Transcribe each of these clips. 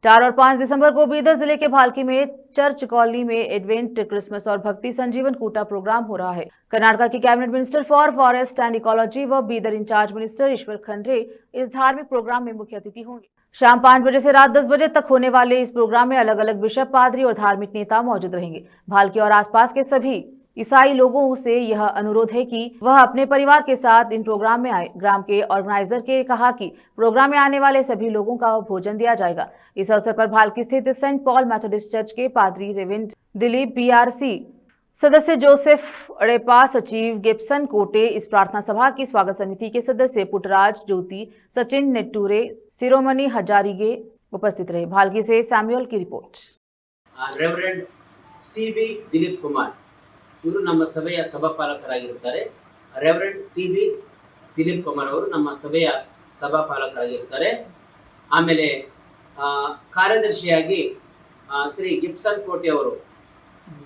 4 और 5 दिसंबर को बीदर जिले के भालकी में चर्च कॉलोनी में एडवेंट क्रिसमस और भक्ति संजीवन कूटा प्रोग्राम हो रहा है। कर्नाटक के cabinet minister for forest and ecology व बीदर इंचार्ज मिनिस्टर ईश्वर खंड्रे इस धार्मिक प्रोग्राम में मुख्य अतिथि होंगे। शाम 5 बजे से रात 10 बजे तक होने वाले इस प्रोग्राम में अलग अलग बिशप, पादरी और धार्मिक नेता मौजूद रहेंगे। भालकी और आसपास के सभी ईसाई लोगों से यह अनुरोध है कि वह अपने परिवार के साथ इन प्रोग्राम में आए। ग्राम के ऑर्गेनाइजर के कहा कि प्रोग्राम में आने वाले सभी लोगों का भोजन दिया जाएगा। इस अवसर पर भालकी स्थित सेंट पॉल मेथोडिस्ट चर्च के पादरी रेवेंड दिलीप बीआरसी, सदस्य जोसेफ अड़ेपा, सचिव गिब्सन कोटे, इस प्रार्थना सभा की स्वागत समिति के सदस्य पुटराज ज्योति, सचिन नेट्टूरे, शिरोमणि हजारिगे उपस्थित रहे। भालकी से सैमुअल की report. Reverend CB Dilip Kumar ಇವರು ನಮ್ಮ ಸಭೆಯ ಸಭಾಪಾಲಕರಾಗಿರುತ್ತಾರೆ। ರೆವರೆಂಡ್ ಸಿಬಿ ದಿಲೀಪ್ ಕುಮಾರ್ ಅವರು ನಮ್ಮ ಸಭೆಯ ಸಭಾಪಾಲಕರಾಗಿರುತ್ತಾರೆ। ಆಮೇಲೆ ಕಾರ್ಯದರ್ಶಿಯಾಗಿ ಶ್ರೀ ಗಿಬ್ಸನ್ ಕೋಟೆ ಅವರು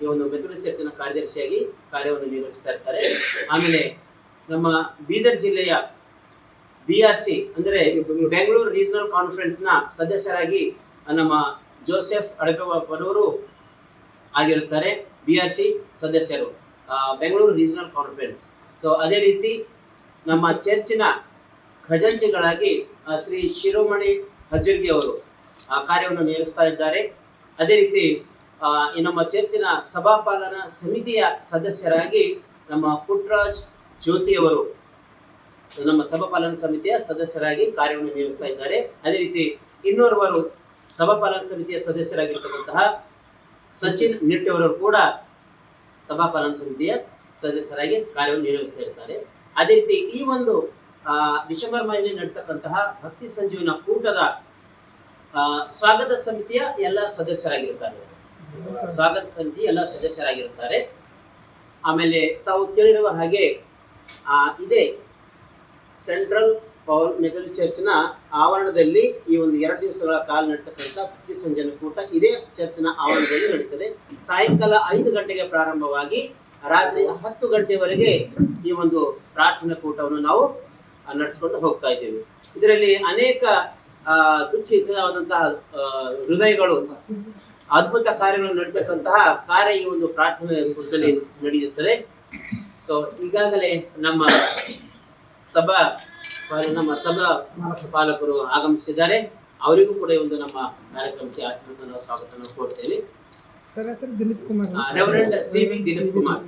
ಈ ಒಂದು ಮೆಥೋಡಿಸ್ಟ್ ಚರ್ಚಿನ ಕಾರ್ಯದರ್ಶಿಯಾಗಿ ಕಾರ್ಯವನ್ನು ನಿರ್ವಹಿಸ್ತಾ ಇರ್ತಾರೆ। ಆಮೇಲೆ ನಮ್ಮ ಬೀದರ್ ಜಿಲ್ಲೆಯ ಬಿಆರ್ಸಿ ಅಂದರೆ ಬೆಂಗಳೂರು ರೀಜನಲ್ ಕಾನ್ಫರೆನ್ಸ್ನ ಸದಸ್ಯರಾಗಿ ನಮ್ಮ ಜೋಸೆಫ್ ಅಡಪೆವರು ಆಗಿರುತ್ತಾರೆ। ಬಿಆರ್ಸಿ ಸದಸ್ಯರು ಬೆಂಗಳೂರು ರೀಜನಲ್ ಕಾನ್ಫರೆನ್ಸ್। ಸೊ ಅದೇ ರೀತಿ ನಮ್ಮ ಚರ್ಚಿನ ಖಜಾಂಚಿಗಳಾಗಿ ಶ್ರೀ ಶಿರೋಮಣಿ ಹಜರ್ಗಿ ಅವರು ಕಾರ್ಯವನ್ನು ನಿರ್ವಹಿಸ್ತಾ ಇದ್ದಾರೆ। ಅದೇ ರೀತಿ ನಮ್ಮ ಚರ್ಚಿನ ಸಭಾಪಾಲನಾ ಸಮಿತಿಯ ಸದಸ್ಯರಾಗಿ ನಮ್ಮ ಪುಟ್ರಾಜ್ ಜ್ಯೋತಿಯವರು ನಮ್ಮ ಸಭಾಪಾಲನಾ ಸಮಿತಿಯ ಸದಸ್ಯರಾಗಿ ಕಾರ್ಯವನ್ನು ನಿರ್ವಹಿಸ್ತಾ ಇದ್ದಾರೆ। ಅದೇ ರೀತಿ ಇನ್ನೋರ್ವರು ಸಭಾಪಾಲನಾ ಸಮಿತಿಯ ಸದಸ್ಯರಾಗಿರ್ತಕ್ಕಂತಹ ಸಚಿನ್ ನೆಟ್ಟವರು ಕೂಡ ಸಭಾಪಾಲನಾ ಸಮಿತಿಯ ಸದಸ್ಯರಾಗಿ ಕಾರ್ಯವನ್ನು ನಿರ್ವಹಿಸ್ತಾ ಇರ್ತಾರೆ। ಅದೇ ರೀತಿ ಈ ಒಂದು ಡಿಸೆಂಬರ್ ಮಾಹೆಯಲ್ಲಿ ನಡೆತಕ್ಕಂತಹ ಭಕ್ತಿ ಸಂಜೀವನ ಕೂಟದ ಸ್ವಾಗತ ಸಮಿತಿಯ ಎಲ್ಲ ಸದಸ್ಯರಾಗಿರ್ತಾರೆ। ಸ್ವಾಗತ ಸಮಿತಿ ಎಲ್ಲ ಸದಸ್ಯರಾಗಿರ್ತಾರೆ। ಆಮೇಲೆ ತಾವು ಕೇಳಿರುವ ಹಾಗೆ ಇದೇ ಸೆಂಟ್ರಲ್ ಪೌಲ್ ಮೆಥೋಡಿಸ್ಟ್ ಚರ್ಚ್ನ ಆವರಣದಲ್ಲಿ ಈ ಒಂದು 2 ದಿವಸಗಳ ಕಾಲ ನಡೀತಕ್ಕಂಥ ಭಕ್ತಿ ಸಂಜೀವನ ಕೂಟ ಇದೇ ಚರ್ಚ್ನ ಆವರಣದಲ್ಲಿ ನಡೀತದೆ। ಸಾಯಂಕಾಲ 5 ಗಂಟೆಗೆ ಪ್ರಾರಂಭವಾಗಿ ರಾತ್ರಿ 10 ಗಂಟೆವರೆಗೆ ಈ ಒಂದು ಪ್ರಾರ್ಥನಾ ಕೂಟವನ್ನು ನಾವು ನಡೆಸಿಕೊಂಡು ಹೋಗ್ತಾ ಇದ್ದೇವೆ। ಇದರಲ್ಲಿ ಅನೇಕ ದುಃಖಿತವಾದಂತಹ ಹೃದಯಗಳು ಅದ್ಭುತ ಕಾರ್ಯಗಳು ನಡೀತಕ್ಕಂತಹ ಕಾರ್ಯ ಈ ಒಂದು ಪ್ರಾರ್ಥನಾ ಕೂಟದಲ್ಲಿ ನಡೆಯುತ್ತದೆ। ಸೊ ಈಗಾಗಲೇ ನಮ್ಮ ಸಭಾ ಪಾಲಕರು ಆಗಮಿಸಿದ್ದಾರೆ। ಅವರಿಗೂ ಕೂಡ ಒಂದು ನಮ್ಮ ಕಾರ್ಯಕ್ರಮಕ್ಕೆ ಆತ್ಮೀಯ ಸ್ವಾಗತವನ್ನು ಕೋರ್ತೇವೆ। Sir, Dilip Kumar, reverend C B Dilip Kumar.